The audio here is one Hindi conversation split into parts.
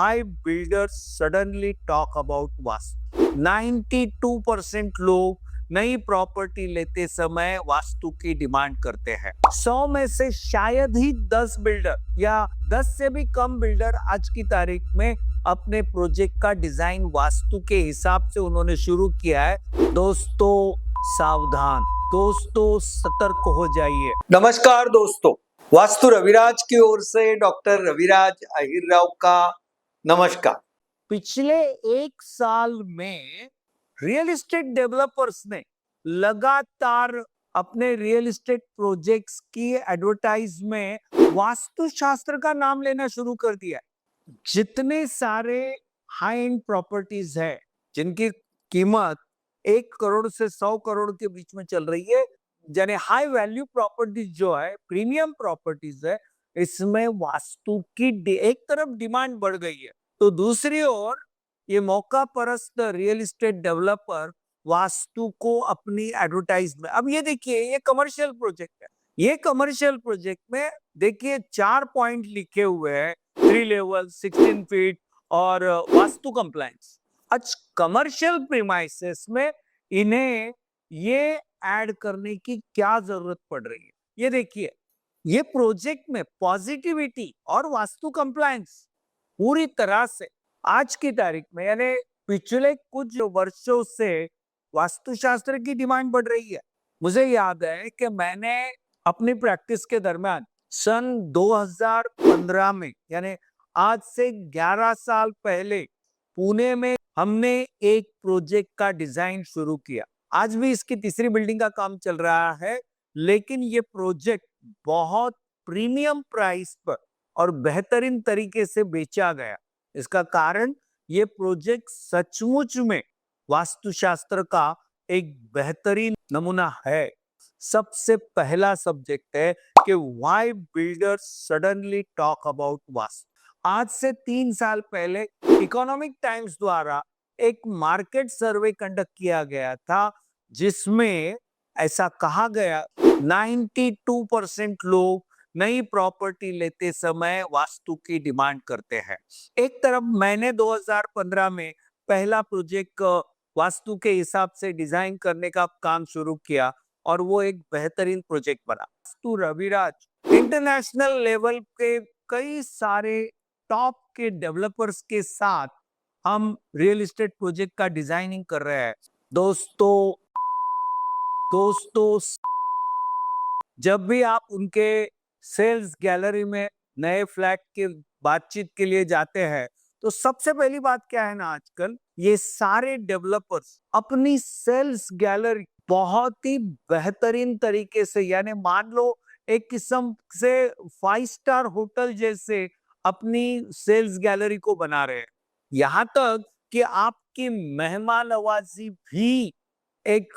why builders suddenly talk about vastu 92% लोग नई प्रॉपर्टी लेते समय वास्तु की डिमांड करते हैं। 100 में से शायद ही 10 बिल्डर या 10 से भी कम बिल्डर आज की तारीख में अपने प्रोजेक्ट का डिजाइन वास्तु के हिसाब से उन्होंने शुरू किया है। दोस्तों सावधान, दोस्तों सतर्क हो जाइए। नमस्कार दोस्तों, वास्तु रविराज की ओर से डॉक्टर रविराज अहिर राव का नमस्कार। पिछले एक साल में रियल एस्टेट डेवलपर्स ने लगातार अपने रियल एस्टेट प्रोजेक्ट्स की एडवर्टाइज में वास्तुशास्त्र का नाम लेना शुरू कर दिया है। जितने सारे हाई एंड प्रॉपर्टीज है जिनकी कीमत 1 करोड़ से 100 करोड़ के बीच में चल रही है, यानी हाई वैल्यू प्रॉपर्टीज जो है, प्रीमियम प्रॉपर्टीज है, इसमें वास्तु की एक तरफ डिमांड बढ़ गई है, तो दूसरी ओर ये मौका परस्त रियल एस्टेट डेवलपर वास्तु को अपनी एडवर्टाइज में, अब ये देखिए ये कमर्शियल प्रोजेक्ट है, ये कमर्शियल प्रोजेक्ट में देखिए 4 पॉइंट लिखे हुए हैं, 3 लेवल, 16 फीट और वास्तु कंप्लायंस। आज कमर्शियल प्रीमाइसेस में इन्हें ये ऐड करने की क्या जरूरत पड़ रही है? ये देखिए, ये प्रोजेक्ट में पॉजिटिविटी और वास्तु कंप्लायंस पूरी तरह से आज की तारीख में, यानी पिछले कुछ वर्षों से वास्तुशास्त्र की डिमांड बढ़ रही है। मुझे याद है कि मैंने अपनी प्रैक्टिस के दरमियान सन 2015 में, यानी आज से 11 साल पहले पुणे में हमने एक प्रोजेक्ट का डिजाइन शुरू किया। आज भी इसकी तीसरी बिल्डिंग का काम चल रहा है, लेकिन ये प्रोजेक्ट बहुत प्रीमियम प्राइस पर और बेहतरीन तरीके से बेचा गया। इसका कारण ये प्रोजेक्ट सचमुच में वास्तुशास्त्र का एक बेहतरीन नमूना है। सबसे पहला सब्जेक्ट है कि why builders suddenly talk about vastu. आज से 3 साल पहले इकोनॉमिक टाइम्स द्वारा एक मार्केट सर्वे कंडक्ट किया गया था, जिसमें ऐसा कहा गया 92% लोग नई प्रॉपर्टी लेते समय वास्तु की डिमांड करते हैं। एक तरफ मैंने 2015 में पहला प्रोजेक्ट वास्तु के हिसाब से डिजाइन करने का काम शुरू किया और वो एक बेहतरीन प्रोजेक्ट बना। वास्तु रविराज इंटरनेशनल लेवल के कई सारे टॉप के डेवलपर्स के साथ हम रियल एस्टेट प्रोजेक्ट का डिजाइनिंग कर रहे हैं। दोस्तों जब भी आप उनके सेल्स गैलरी में नए फ्लैट के बातचीत के लिए जाते हैं, तो सबसे पहली बात क्या है ना, आजकल ये सारे डेवलपर्स अपनी सेल्स गैलरी बहुत ही बेहतरीन तरीके से, यानी मान लो एक किस्म से 5 स्टार होटल जैसे अपनी सेल्स गैलरी को बना रहे हैं। यहां तक कि आपकी मेहमान नवाजी भी एक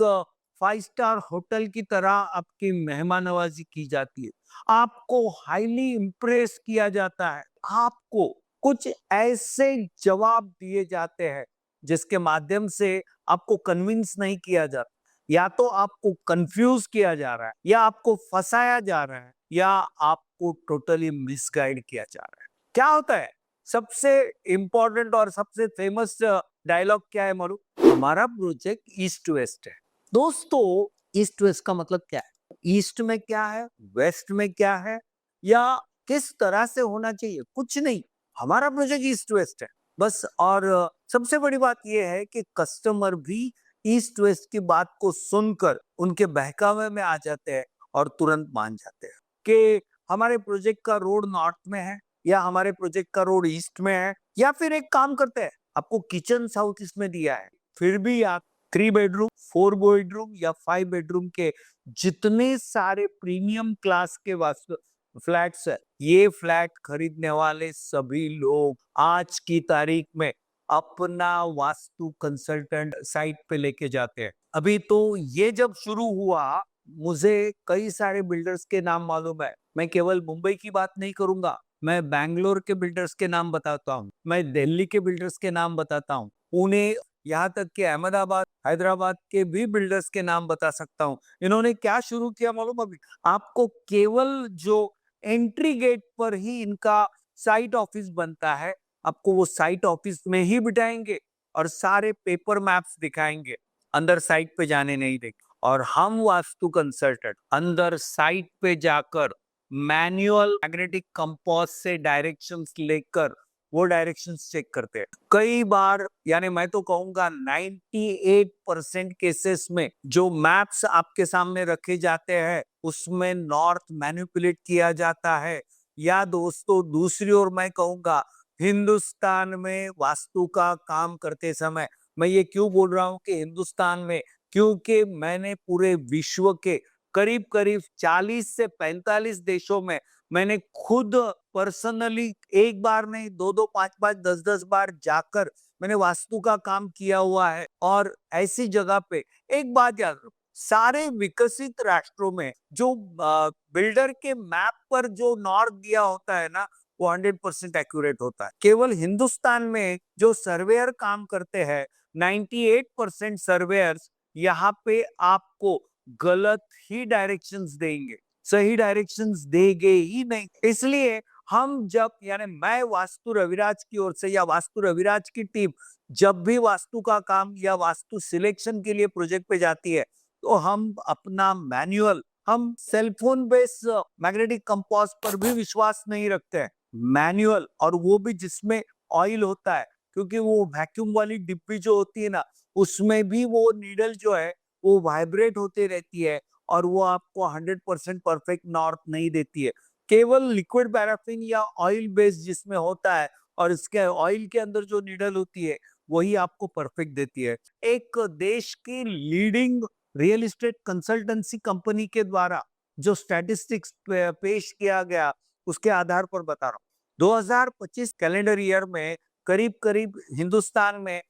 5 स्टार होटल की तरह आपकी मेहमान नवाजी की जाती है। आपको हाईली इंप्रेस किया जाता है, आपको कुछ ऐसे जवाब दिए जाते हैं जिसके माध्यम से आपको कन्विंस नहीं किया जाता, या तो आपको कंफ्यूज किया जा रहा है, या आपको फंसाया जा रहा है, या आपको टोटली मिसगाइड किया जा रहा है। क्या होता है? सबसे इंपॉर्टेंट और सबसे फेमस डायलॉग क्या है मालूम? हमारा प्रोजेक्ट ईस्ट वेस्ट है। दोस्तों, ईस्ट वेस्ट का मतलब क्या है? ईस्ट में क्या है, वेस्ट में क्या है, या किस तरह से होना चाहिए? कुछ नहीं, हमारा प्रोजेक्ट ईस्ट वेस्ट है बस। और सबसे बड़ी बात यह है कि कस्टमर भी ईस्ट वेस्ट की बात को सुनकर उनके बहकावे में आ जाते हैं और तुरंत मान जाते हैं कि हमारे प्रोजेक्ट का रोड नॉर्थ में है, या हमारे प्रोजेक्ट का रोड ईस्ट में है, या फिर एक काम करते हैं, आपको किचन साउथ ईस्ट में दिया है, फिर भी आप 3 बेडरूम, 4 बेडरूम या 5 बेडरूम के जितने सारे प्रीमियम क्लास के वास्तु फ्लैट्स है, ये फ्लैट खरीदने वाले सभी लोग आज की तारीख में अपना वास्तु कंसल्टेंट साइट पे लेके जाते हैं। अभी तो ये जब शुरू हुआ, मुझे कई सारे बिल्डर्स के नाम मालूम है। मैं केवल मुंबई की बात नहीं करूंगा, मैं बैंगलोर के बिल्डर्स के नाम बताता हूँ, मैं दिल्ली के बिल्डर्स के नाम बताता हूँ, पुणे, यहाँ तक कि अहमदाबाद, हैदराबाद के भी बिल्डर्स के नाम बता सकता हूँ। इन्होंने क्या शुरू किया मालूम? अभी आपको केवल जो एंट्री गेट पर ही इनका साइट ऑफिस बनता है, आपको वो साइट ऑफिस में ही बिठाएंगे और सारे पेपर मैप्स दिखाएंगे, अंदर साइट पे जाने नहीं देंगे। और हम वास्तु कंसल्टेंट अंदर साइट पे जाकर मैनुअल मैग्नेटिक कंपास से डायरेक्शंस लेकर वो डायरेक्शंस चेक करते हैं। कई बार यानी मैं तो कहूंगा 98% केसेस में जो मैप्स आपके सामने रखे जाते हैं उसमें नॉर्थ मैनिपुलेट किया जाता है। या दोस्तों दूसरी ओर मैं कहूंगा हिंदुस्तान में वास्तु का काम करते समय, मैं ये क्यों बोल रहा हूं कि हिंदुस्तान में, क्योंकि मैंने पूरे विश्व के करीब करीब 40 से 45 देशों में मैंने खुद पर्सनली एक बार नहीं, दो दो, पांच पांच, 10 10 बार जाकर मैंने वास्तु का काम किया हुआ है। और ऐसी जगह पे एक बात याद रखो, सारे विकसित राष्ट्रों में जो बिल्डर के मैप पर जो नॉर्थ दिया होता है ना, वो 100% एक्यूरेट होता है। केवल हिंदुस्तान में जो सर्वेयर काम करते हैं, 98% सर्वेयर्स यहाँ पे आपको गलत ही डायरेक्शंस देंगे, सही डायरेक्शंस देंगे ही नहीं। इसलिए हम जब यानी मैं वास्तु रविराज की ओर से या वास्तु रविराज की टीम जब भी वास्तु का काम या वास्तु सिलेक्शन के लिए प्रोजेक्ट पे जाती है, तो हम अपना मैनुअल, हम सेलफोन बेस मैग्नेटिक कंपास पर भी विश्वास नहीं रखते हैं। मैनुअल, और वो भी जिसमें ऑयल होता है, क्योंकि वो वैक्यूम वाली डिब्बी जो होती है ना, उसमें भी वो नीडल जो है वो वाइब्रेट होती रहती है और वो आपको 100% परफेक्ट नॉर्थ नहीं देती है। केवल लिक्विड पैराफिन या ऑयल बेस जिसमें होता है और इसके ऑयल के अंदर जो नीडल होती है वही आपको परफेक्ट देती है। एक देश की leading real estate consultancy company के द्वारा जो स्टैटिस्टिक्स पेश किया गया उसके आधार पर बता रहा हूँ, 2025 कैलेंडर ईयर में करीब करीब हिंदुस्तान में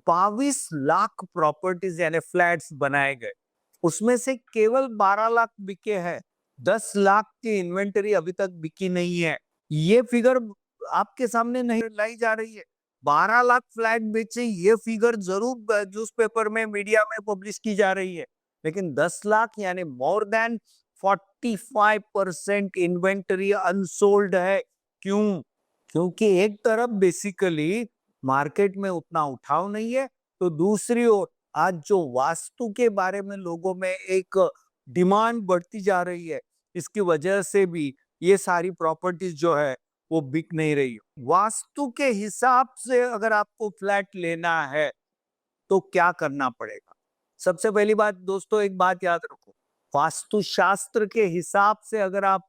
22 लाख प्रॉपर्टीज यानी फ्लैट्स बनाए गए। उसमें से केवल 12 लाख बिके हैं, 10 लाख की इन्वेंटरी अभी तक बिकी नहीं है। ये फिगर आपके सामने नहीं लाई जा रही है। 12 लाख फ्लैट बेचे, ये फिगर जरूर न्यूज़पेपर में, मीडिया में पब्लिश की जा रही है, लेकिन 10 लाख यानी मोर देन 45% इन्वेंटरी अनसोल्ड है। क्यों? क्योंकि एक तरफ बेसिकली मार्केट में उतना उठाव नहीं है, तो दूसरी ओर आज जो वास्तु के बारे में लोगों में एक डिमांड बढ़ती जा रही है, इसकी वजह से भी ये सारी प्रॉपर्टीज जो है वो बिक नहीं रही। वास्तु के हिसाब से अगर आपको फ्लैट लेना है तो क्या करना पड़ेगा? सबसे पहली बात दोस्तों, एक बात याद रखो, वास्तु शास्त्र के हिसाब से अगर आप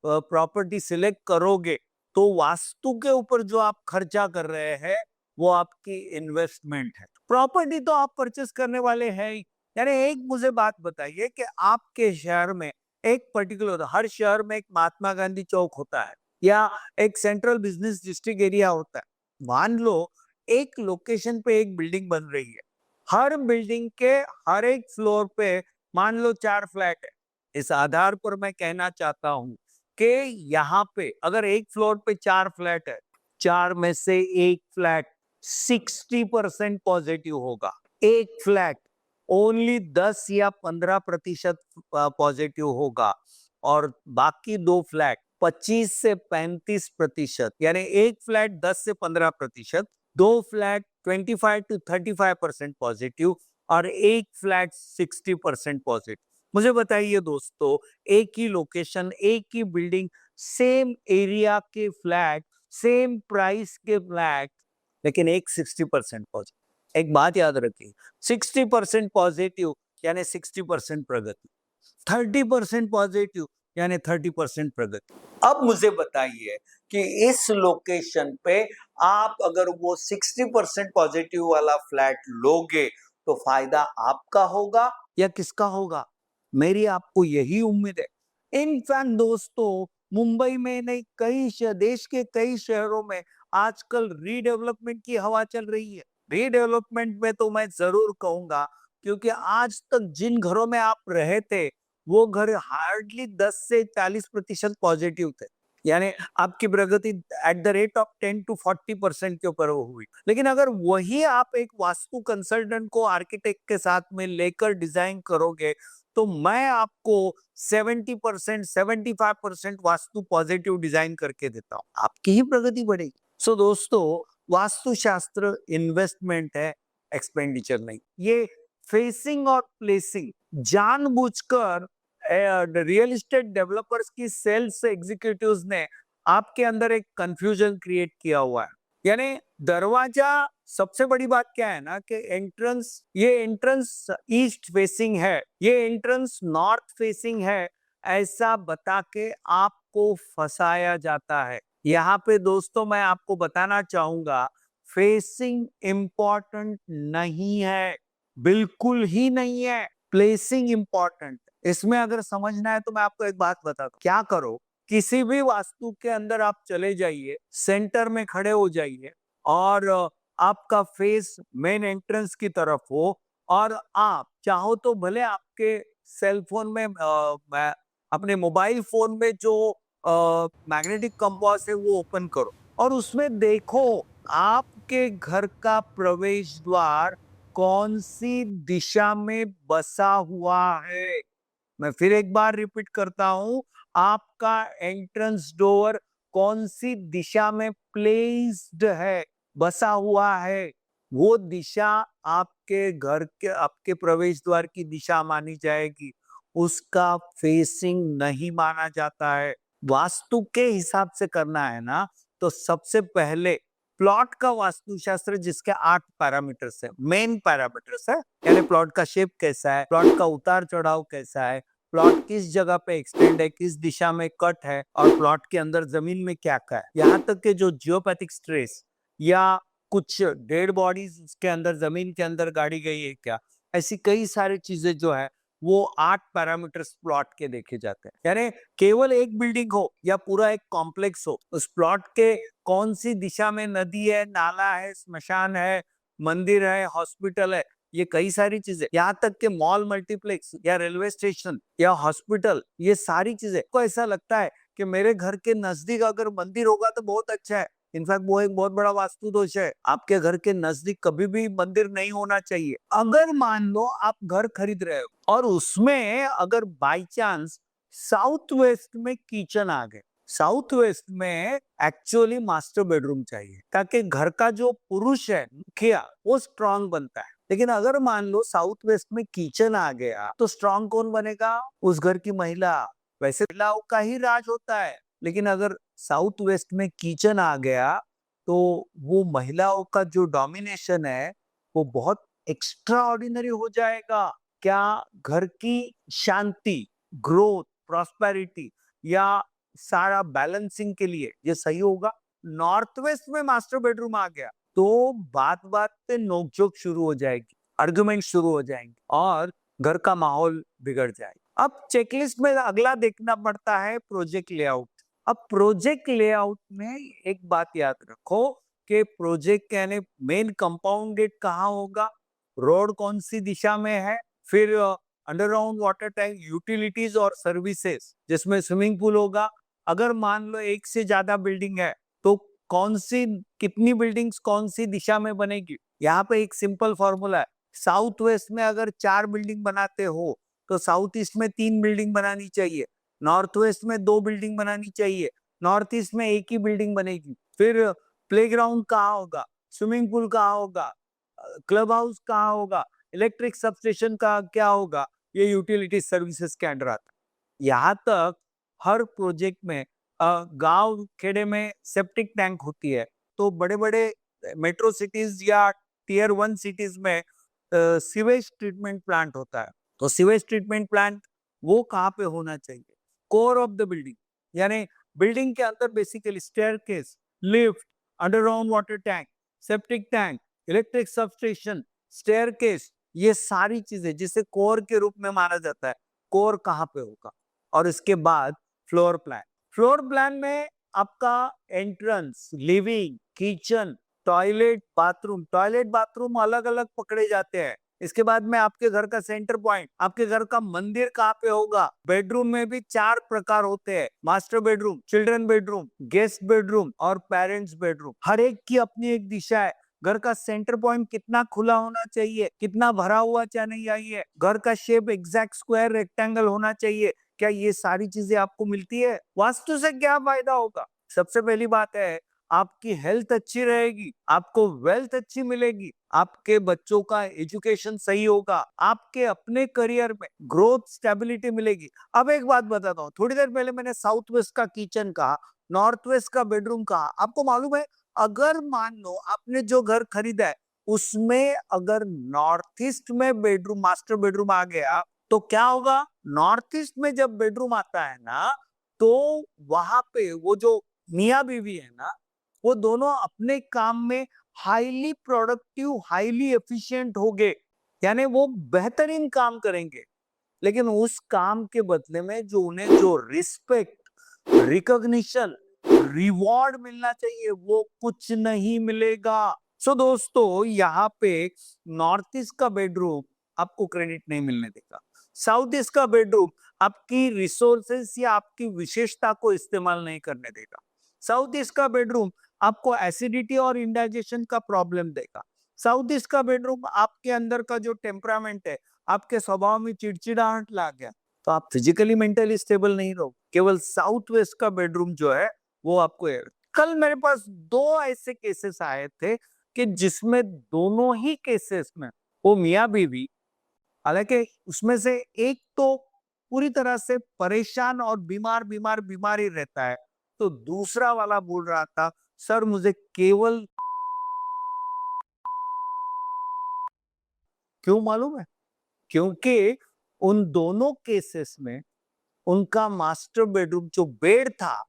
प्रॉपर्टी सिलेक्ट करोगे तो वास्तु के ऊपर जो आप खर्चा कर रहे हैं वो आपकी इन्वेस्टमेंट है। प्रॉपर्टी तो आप परचेस करने वाले हैं ही। यानी एक मुझे बात बताइए कि आपके शहर में एक पर्टिकुलर, हर शहर में एक महात्मा गांधी चौक होता है या एक सेंट्रल बिजनेस डिस्ट्रिक्ट एरिया होता है। मान लो एक लोकेशन पे एक बिल्डिंग बन रही है, हर बिल्डिंग के हर एक फ्लोर पे मान लो 4 फ्लैट है। इस आधार पर मैं कहना चाहता हूं कि यहाँ पे अगर एक फ्लोर पे 4 फ्लैट है, 4 में से एक फ्लैट 60% पॉजिटिव होगा। एक फ्लैट ओनली 10 या 15% पॉजिटिव होगा और बाकी दो फ्लैट 25 से 35%, यानी एक फ्लैट 10 से 15%, दो फ्लैट 25 to 35% पॉजिटिव और एक फ्लैट 60% पॉजिटिव। मुझे बताइए दोस्तों, एक ही लोकेशन, एक ही बिल्डिंग, सेम एरिया के फ्लैट, सेम प्राइस के फ्लैट, लेकिन एक 60% पॉजिटिव। एक बात याद रखिए, 60% पॉजिटिव यानी 60% प्रगति, 30% पॉजिटिव यानी 30% प्रगति। अब मुझे बताइए कि इस लोकेशन पे आप अगर वो 60% पॉजिटिव वाला फ्लैट लोगे तो फायदा आपका होगा या किसका होगा? मेरी आपको यही उम्मीद है। इनफैक्ट दोस्तों, मुंबई में नहीं, देश के कई शहरों में आजकल रीडेवलपमेंट की हवा चल रही है। रीडेवलपमेंट में तो मैं जरूर कहूंगा, क्योंकि आज तक जिन घरों में आप रहे थे वो घर हार्डली 10 से 40% पॉजिटिव थे, यानी आपकी प्रगति at the rate of 10 to 40% के ऊपर हुई। लेकिन अगर वही आप एक वास्तु कंसल्टेंट को आर्किटेक्ट के साथ में लेकर डिजाइन करोगे तो मैं आपको 70% 75% वास्तु पॉजिटिव डिजाइन करके देता हूँ, आपकी ही प्रगति बढ़ेगी। सो दोस्तों, वास्तुशास्त्र इन्वेस्टमेंट है, एक्सपेंडिचर नहीं। ये फेसिंग और प्लेसिंग जानबूझकर रियल एस्टेट डेवलपर्स की सेल्स एग्जीक्यूटिव्स ने आपके अंदर एक कंफ्यूजन क्रिएट किया हुआ है। यानी दरवाजा, सबसे बड़ी बात क्या है ना कि एंट्रेंस, ये एंट्रेंस ईस्ट फेसिंग है, ये एंट्रेंस नॉर्थ फेसिंग है, ऐसा बता के आपको फंसाया जाता है। यहाँ पे दोस्तों मैं आपको बताना चाहूंगा, फेसिंग इंपॉर्टेंट नहीं है, बिल्कुल ही नहीं है। Placing important. इसमें अगर समझना है तो मैं आपको एक बात बताता हूँ। क्या करो, किसी भी वास्तु के अंदर आप चले जाइए, सेंटर में खड़े हो जाइए और आपका फेस मेन एंट्रेंस की तरफ हो, और आप चाहो तो भले आपके सेल फोन में अपने मोबाइल फोन में जो मैग्नेटिक कंपास है वो ओपन करो और उसमें देखो आपके घर का प्रवेश द्वार कौन सी दिशा में बसा हुआ है। मैं फिर एक बार रिपीट करता हूं, आपका एंट्रेंस डोर कौन सी दिशा में प्लेस्ड है, बसा हुआ है। वो दिशा आपके घर के, आपके प्रवेश द्वार की दिशा मानी जाएगी, उसका फेसिंग नहीं माना जाता है। वास्तु के हिसाब से करना है ना, तो सबसे पहले प्लॉट का वास्तुशास्त्र जिसके 8 पैरामीटर्स है, मेन पैरामीटर्स है, यानी प्लॉट का शेप कैसा है, प्लॉट का उतार चढ़ाव कैसा है, प्लॉट किस जगह पे एक्सटेंड है, किस दिशा में कट है, और प्लॉट के अंदर जमीन में क्या क्या है, यहाँ तक के जो जियोपैथिक स्ट्रेस या कुछ डेड बॉडीज उसके अंदर, जमीन के अंदर गाड़ी गई है क्या, ऐसी कई सारी चीजें जो है वो 8 पैरामीटर्स प्लॉट के देखे जाते हैं। यानी केवल एक बिल्डिंग हो या पूरा एक कॉम्प्लेक्स हो, उस प्लॉट के कौन सी दिशा में नदी है, नाला है, स्मशान है, मंदिर है, हॉस्पिटल है, ये कई सारी चीजें, यहाँ तक के मॉल, मल्टीप्लेक्स या रेलवे स्टेशन या हॉस्पिटल, ये सारी चीजें को ऐसा लगता है कि मेरे घर के नजदीक अगर मंदिर होगा तो बहुत अच्छा है। इनफैक्ट वो एक बहुत बड़ा वास्तु दोष है, आपके घर के नजदीक कभी भी मंदिर नहीं होना चाहिए। अगर मान लो आप घर खरीद रहे हो और उसमें अगर बाई चांस साउथ वेस्ट में किचन आ गए, साउथ वेस्ट में एक्चुअली मास्टर बेडरूम चाहिए ताकि घर का जो पुरुष है, मुखिया, वो स्ट्रांग बनता है। लेकिन अगर मान लो साउथ वेस्ट में किचन आ गया तो स्ट्रांग कौन बनेगा? उस घर की महिला। वैसे महिलाओं का ही राज होता है, लेकिन अगर साउथ वेस्ट में किचन आ गया तो वो महिलाओं का जो डोमिनेशन है वो बहुत एक्स्ट्रा ऑर्डिनरी हो जाएगा। क्या घर की शांति, ग्रोथ, प्रॉस्पेरिटी या सारा बैलेंसिंग के लिए ये सही होगा? नॉर्थ वेस्ट में मास्टर बेडरूम आ गया तो बात बात पे नोकझोंक शुरू हो जाएगी, आर्गुमेंट शुरू हो जाएंगे और घर का माहौल बिगड़ जाएगा। अब चेकलिस्ट में अगला देखना पड़ता है प्रोजेक्ट लेआउट। अब प्रोजेक्ट लेआउट में एक बात याद रखो कि प्रोजेक्ट यानी मेन कंपाउंड गेट कहाँ होगा, रोड कौन सी दिशा में है, फिर अंडरग्राउंड वाटर टैंक, यूटिलिटीज और सर्विसेज जिसमें स्विमिंग पूल होगा। अगर मान लो एक से ज्यादा बिल्डिंग है तो कौन सी, कितनी बिल्डिंग्स कौन सी दिशा में बनेगी। यहाँ पे एक सिंपल फॉर्मूला है, साउथ वेस्ट में अगर 4 बिल्डिंग बनाते हो तो साउथ ईस्ट में 3 बिल्डिंग बनानी चाहिए, नॉर्थ वेस्ट में 2 बिल्डिंग बनानी चाहिए, नॉर्थ ईस्ट में एक ही बिल्डिंग बनेगी। फिर प्लेग्राउंड कहाँ होगा, स्विमिंग पूल कहाँ होगा, क्लब हाउस कहाँ होगा, इलेक्ट्रिक सबस्टेशन का क्या होगा, ये यूटिलिटी सर्विसेज के अंडर आता है। यहाँ तक हर प्रोजेक्ट में गांव खेड़े में सेप्टिक टैंक होती है, तो बड़े बड़े मेट्रो सिटीज या टीयर 1 सिटीज में सीवेज ट्रीटमेंट प्लांट होता है। तो सीवेज ट्रीटमेंट प्लांट वो कहाँ पे होना चाहिए? कोर ऑफ द बिल्डिंग, यानी बिल्डिंग के अंदर basically staircase, lift, underground water tank, septic tank, electric substation, staircase, ये सारी चीजें जिसे कोर के रूप में माना जाता है, कोर कहाँ पे होगा। और इसके बाद फ्लोर प्लान। फ्लोर प्लान में आपका entrance, living, kitchen, toilet bathroom अलग अलग पकड़े जाते हैं। इसके बाद में आपके घर का सेंटर पॉइंट, आपके घर का मंदिर कहाँ पे होगा। बेडरूम में भी 4 प्रकार होते हैं, master bedroom, children bedroom, guest bedroom और पेरेंट्स बेडरूम। हर एक की अपनी एक दिशा है। घर का सेंटर पॉइंट कितना खुला होना चाहिए, कितना भरा हुआ नहीं चाहिए, घर का शेप एग्जैक्ट स्क्वायर, रेक्टेंगल होना चाहिए, क्या ये सारी चीजें आपको मिलती है? वास्तु से क्या फायदा होगा? सबसे पहली बात है, आपकी हेल्थ अच्छी रहेगी, आपको वेल्थ अच्छी मिलेगी, आपके बच्चों का एजुकेशन सही होगा, आपके अपने करियर में ग्रोथ स्टेबिलिटी मिलेगी। अब एक बात बताता हूँ, थोड़ी देर पहले मैंने साउथ वेस्ट का किचन कहा, नॉर्थ वेस्ट का बेडरूम कहा। आपको मालूम है, अगर मान लो आपने जो घर खरीदा है उसमें अगर नॉर्थ ईस्ट में बेडरूम, मास्टर बेडरूम आ गया तो क्या होगा? नॉर्थ ईस्ट में जब बेडरूम आता है ना, तो वहां पे वो जो मियाँ बीवी है ना, वो दोनों अपने काम में हाईली प्रोडक्टिव, हाईली एफिशिएंट होंगे, यानी वो बेहतरीन काम करेंगे। लेकिन उस काम के बदले में जो उन्हें जो रिस्पेक्ट, रिकॉग्निशन, रिवॉर्ड मिलना चाहिए वो कुछ नहीं मिलेगा। सो दोस्तों, यहाँ पे नॉर्थ ईस्ट का बेडरूम आपको क्रेडिट नहीं मिलने देगा। साउथ ईस्ट का बेडरूम आपकी रिसोर्सेस या आपकी विशेषता को इस्तेमाल नहीं करने देगा। साउथ ईस्ट का बेडरूम आपको एसिडिटी और इंडाइजेशन का प्रॉब्लम देगा। साउथ ईस्ट का बेडरूम आपके अंदर का जो टेम्परामेंट है, आपके स्वभाव में चिड़चिड़ाहट ला गया, तो आप फिजिकली मेंटली स्टेबल नहीं रहो। केवल साउथ वेस्ट का बेडरूम जो है वो आपको है। कल मेरे पास दो ऐसे केसेस आए थे कि जिसमें दोनों ही केसेस में वो मियाँ बीवी, हालांकि उसमें से एक तो पूरी तरह से परेशान और बीमार बीमार बीमार ही रहता है, तो दूसरा वाला बोल रहा था, सर मुझे केवल, क्यों मालूम है? क्योंकि उन दोनों केसेस में उनका मास्टर बेडरूम जो बेड था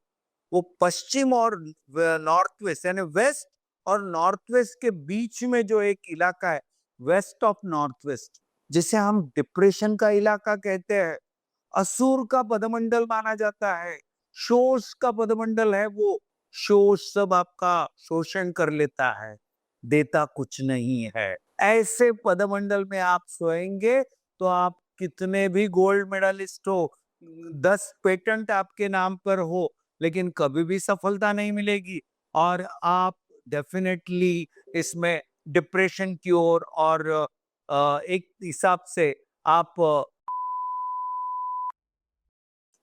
वो पश्चिम और नॉर्थ वेस्ट, यानी वेस्ट और नॉर्थ वेस्ट के बीच में जो एक इलाका है, वेस्ट ऑफ नॉर्थ वेस्ट, जिसे हम डिप्रेशन का इलाका कहते हैं, असुर का पदमंडल माना जाता है, शोष का पदमंडल है वो। शोष सब आपका शोषण कर लेता है, देता कुछ नहीं है। ऐसे पदमंडल में आप सोएंगे तो आप कितने भी गोल्ड मेडलिस्ट हो, 10 पेटेंट आपके नाम पर हो, लेकिन कभी भी सफलता नहीं मिलेगी और आप डेफिनेटली इसमें डिप्रेशन की ओर और एक हिसाब से आप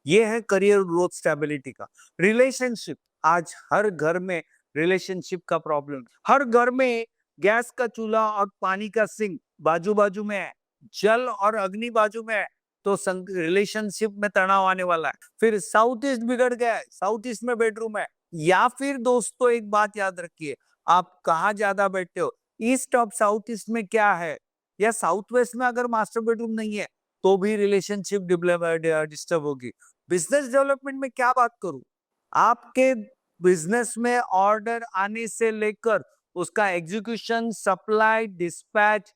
ये है करियर ग्रोथ स्टेबिलिटी का। रिलेशनशिप, आज हर घर में रिलेशनशिप का प्रॉब्लम, हर घर में गैस का चूल्हा और पानी का सिंक बाजू बाजू में है, जल और अग्नि बाजू में है, तो रिलेशनशिप में तनाव आने वाला है। फिर साउथ ईस्ट बिगड़ गया है, साउथ ईस्ट में बेडरूम है, या फिर दोस्तों एक बात याद रखिए, आप कहाँ ज्यादा बैठते हो, ईस्ट और साउथ ईस्ट में क्या है, या साउथ वेस्ट में अगर मास्टर बेडरूम नहीं है तो भी रिलेशनशिप डिस्टर्ब होगी। बिजनेस डेवलपमेंट में क्या बात करूं, आपके बिजनेस में ऑर्डर आने से लेकर उसका एग्जीक्यूशन, सप्लाई, डिस्पैच,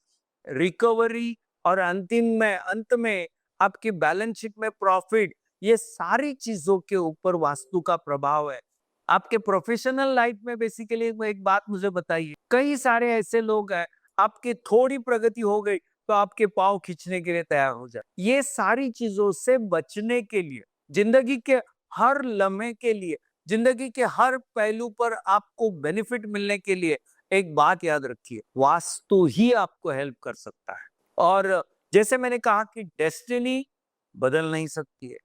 रिकवरी और अंत में आपकी बैलेंस शीट में प्रॉफिट, ये सारी चीजों के ऊपर वास्तु का प्रभाव है। आपके प्रोफेशनल लाइफ में बेसिकली एक बात मुझे बताइए, कई सारे ऐसे लोग हैं, आपकी थोड़ी प्रगति हो गई तो आपके पाँव खींचने के लिए तैयार हो जाए। ये सारी चीजों से बचने के लिए, जिंदगी के हर लम्हे के लिए, जिंदगी के हर पहलू पर आपको बेनिफिट मिलने के लिए एक बात याद रखिए, वास्तु ही आपको हेल्प कर सकता है। और जैसे मैंने कहा कि डेस्टिनी बदल नहीं सकती है,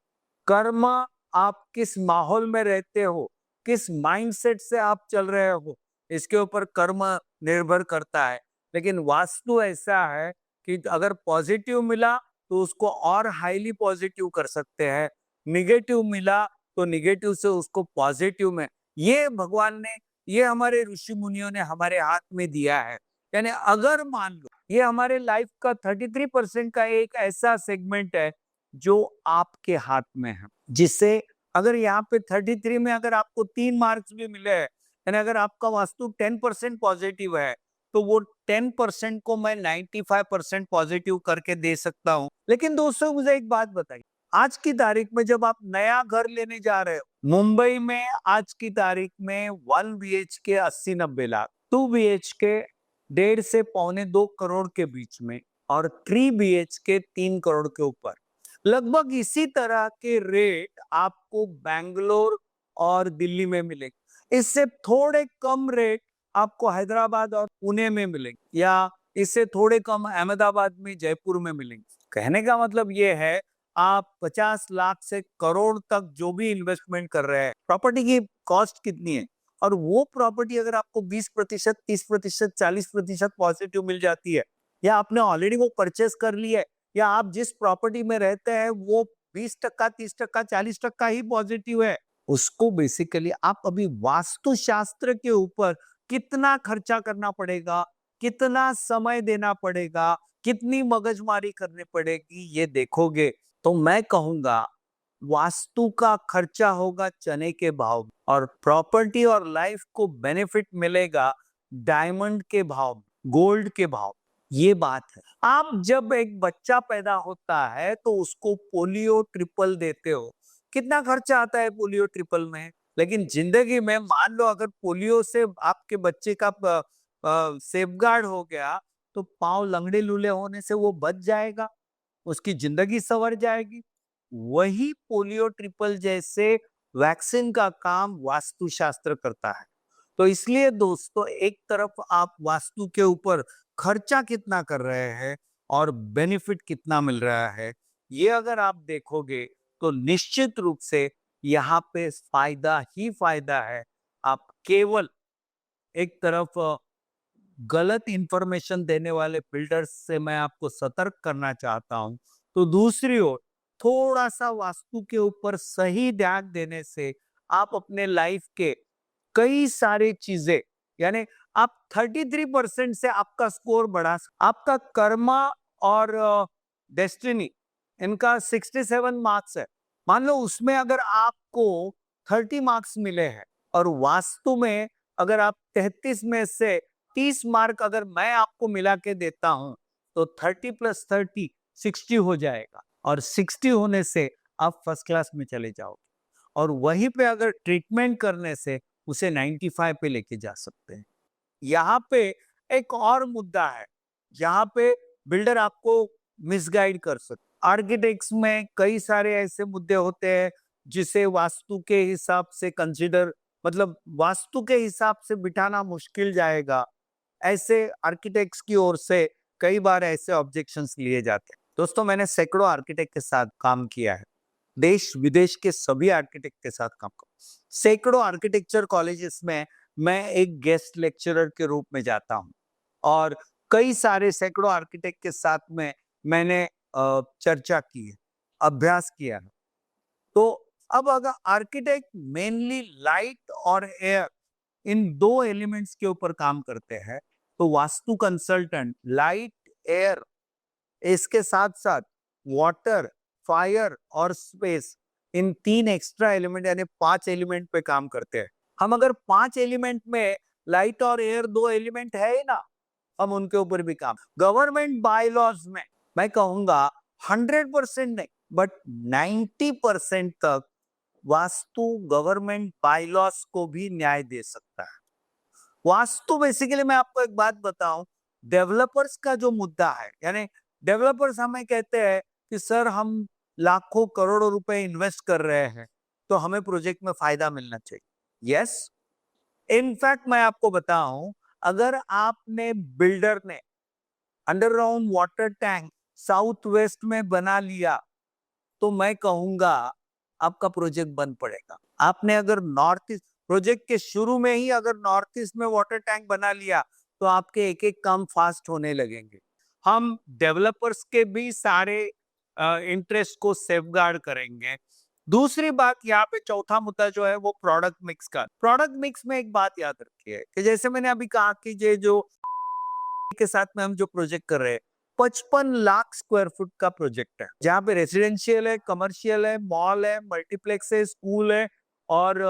कर्म आप किस माहौल में रहते हो, किस माइंडसेट से आप चल रहे हो, इसके ऊपर कर्म निर्भर करता है। लेकिन वास्तु ऐसा है कि अगर पॉजिटिव मिला तो उसको और हाईली पॉजिटिव कर सकते हैं, निगेटिव मिला तो निगेटिव से उसको पॉजिटिव में, ये भगवान ने, ये हमारे ऋषि मुनियों ने हमारे हाथ में दिया है। यानी अगर मान लो ये हमारे लाइफ का 33% का एक ऐसा सेगमेंट है जो आपके हाथ में है, जिससे अगर यहाँ पे 33 में अगर आपको 3 मार्क्स भी मिले हैं, यानी अगर आपका वास्तु 10% पॉजिटिव है, तो वो 10% को मैं 95% पॉजिटिव करके दे सकता हूँ। लेकिन दोस्तों मुझे एक बात बताइए, आज की तारीख में जब आप नया घर लेने जा रहे हो, मुंबई में आज की तारीख में 1 BHK 80-90 लाख, 2 BHK 1.5 से 2.25 करोड़ के बीच में, और 3 BHK 3 करोड़ के ऊपर। लगभग इसी तरह के रेट आपको बैंगलोर और दिल्ली में मिलेंगे। इससे थोड़े कम रेट आपको हैदराबाद और पुणे में मिलेंगे, या इससे थोड़े कम अहमदाबाद में, जयपुर में मिलेंगे। कहने का मतलब ये है, आप 50 लाख से करोड़ तक जो भी इन्वेस्टमेंट कर रहे हैं, प्रॉपर्टी की कॉस्ट कितनी है और वो प्रॉपर्टी अगर आपको 20%, 30%, 40% पॉजिटिव मिल जाती है, या आपने ऑलरेडी वो परचेस कर ली है, या आप जिस प्रॉपर्टी में रहते हैं वो 20%, 30%, 40% ही पॉजिटिव है, उसको बेसिकली आप अभी वास्तुशास्त्र के ऊपर कितना खर्चा करना पड़ेगा, कितना समय देना पड़ेगा, कितनी मगजमारी करनी पड़ेगी, ये देखोगे तो मैं कहूंगा वास्तु का खर्चा होगा चने के भाव में, और प्रॉपर्टी और लाइफ को बेनिफिट मिलेगा डायमंड के भाव में, गोल्ड के भाव में। ये बात है। आप जब एक बच्चा पैदा होता है तो उसको पोलियो ट्रिपल देते हो, कितना खर्चा आता है पोलियो ट्रिपल में? लेकिन जिंदगी में मान लो अगर पोलियो से आपके बच्चे का सेफगार्ड हो गया, तो पांव लंगड़े लूले होने से वो बच जाएगा, उसकी जिंदगी संवर जाएगी। वही पोलियो ट्रिपल जैसे वैक्सीन का काम वास्तुशास्त्र करता है। तो इसलिए दोस्तों, एक तरफ आप वास्तु के ऊपर खर्चा कितना कर रहे हैं और बेनिफिट कितना मिल रहा है, ये अगर आप देखोगे तो निश्चित रूप से यहाँ पे फायदा ही फायदा है। आप केवल एक तरफ गलत इंफॉर्मेशन देने वाले बिल्डर्स से मैं आपको सतर्क करना चाहता हूं, तो दूसरी ओर थोड़ा सा वास्तु के ऊपर सही ध्यान देने से आप अपने लाइफ के कई सारी चीजें, यानी आप 33% से आपका स्कोर बढ़ा, आपका कर्मा और डेस्टिनी, इनका 67 मार्क्स है। मान लो उसमें अगर आपको 30 मार्क्स मिले हैं, और वास्तु में अगर आप 33 में से 30 मार्क अगर मैं आपको मिला के देता हूं, तो 30 + 30 60 हो जाएगा, और 60 होने से आप फर्स्ट क्लास में चले जाओगे, और वहीं पे अगर ट्रीटमेंट करने से उसे 95 पे लेके जा सकते हैं। यहाँ पे एक और मुद्दा है, यहाँ पे बिल्डर आपको मिसगाइड कर सकते। आर्किटेक्ट्स में कई सारे ऐसे मुद्दे होते हैं जिसे वास्तु के हिसाब से कंसीडर, मतलब वास्तु के हिसाब से बिठाना मुश्किल जाएगा। ऐसे आर्किटेक्ट्स की ओर से कई बार ऐसे ऑब्जेक्शंस लिए जाते हैं। दोस्तों, मैंने सैकड़ों आर्किटेक्ट के साथ काम किया है, देश विदेश के सभी आर्किटेक्ट के साथ काम कर, सैकड़ों आर्किटेक्चर कॉलेजेस में मैं एक गेस्ट लेक्चरर के रूप में जाता हूं, और कई सारे सैकड़ों आर्किटेक्ट के साथ में मैंने चर्चा की है, अभ्यास किया है। तो अब अगर आर्किटेक्ट मेनली लाइट और एयर, इन दो एलिमेंट्स के ऊपर काम करते हैं, तो वास्तु कंसल्टेंट लाइट, एयर, इसके साथ साथ वाटर, फायर और स्पेस, इन 3 एक्स्ट्रा एलिमेंट यानी 5 एलिमेंट पे काम करते हैं। हम अगर 5 एलिमेंट में लाइट और एयर 2 एलिमेंट है ही ना, हम उनके ऊपर भी काम। गवर्नमेंट बायलॉज में मैं कहूंगा 100% नहीं, बट 90% तक वास्तु गवर्नमेंट बायलॉज को भी न्याय दे सकता है। वास्तु बेसिकली मैं आपको एक बात बताऊं, डेवलपर्स का जो मुद्दा है, यानी डेवलपर्स हमें कहते हैं कि सर हम लाखों करोड़ों रुपए इन्वेस्ट कर रहे हैं, तो हमें प्रोजेक्ट में फायदा मिलना चाहिए। यस, इनफैक्ट मैं आपको बताऊं, अगर आपने बिल्डर ने underground water tank south west में बना लिया, तो मैं कहूंगा आपका प्रोजेक्ट बंद पड़ेगा। आपने अगर नॉर्थ ईस्ट प्रोजेक्ट के शुरू में ही अगर नॉर्थ ईस्ट में वाटर टैंक बना लिया, तो आपके एक एक काम फास्ट होने लगेंगे। हम डेवलपर्स के भी सारे इंटरेस्ट को सेफगार्ड करेंगे। दूसरी बात, यहाँ पे चौथा मुद्दा जो है वो प्रोडक्ट मिक्स का। प्रोडक्ट मिक्स में एक बात याद रखिए कि जैसे मैंने अभी कहा कि ये जो के साथ में हम जो प्रोजेक्ट कर रहे हैं, 55 लाख स्क्वायर फुट का प्रोजेक्ट है, जहाँ पे रेसिडेंशियल है, कमर्शियल है, मॉल है, मल्टीप्लेक्स है, स्कूल है, और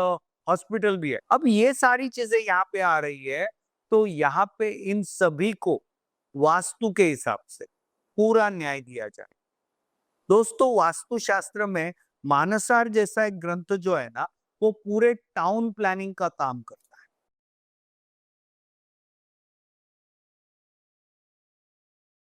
हॉस्पिटल भी है। अब ये सारी चीजें यहाँ पे आ रही है, तो यहाँ पे इन सभी को वास्तु के हिसाब से पूरा न्याय दिया जाए। दोस्तों, वास्तुशास्त्र में मानसार जैसा एक ग्रंथ जो है ना, वो पूरे टाउन प्लानिंग का काम करता है।